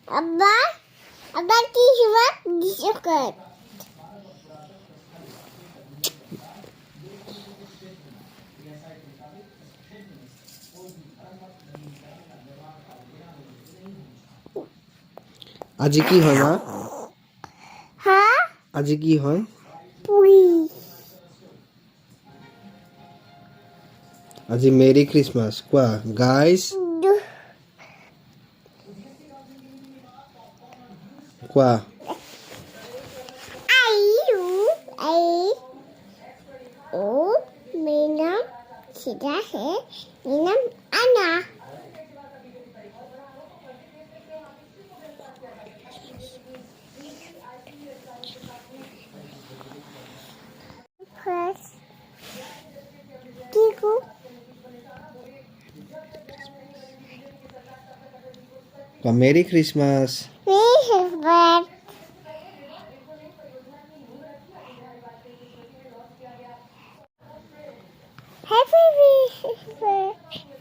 আবার আবার কি হলো ডিসকট আজি কি হয় মা হ্যাঁ আজি কি হয় পুরি আজি মেরি ক্রিসমাস কোৱা গাইস কোৱা আইউ আই ও মেনা সিধা হে মেনা আনা First, Kiko. কোৱা merry Christmas We have got happy birthday.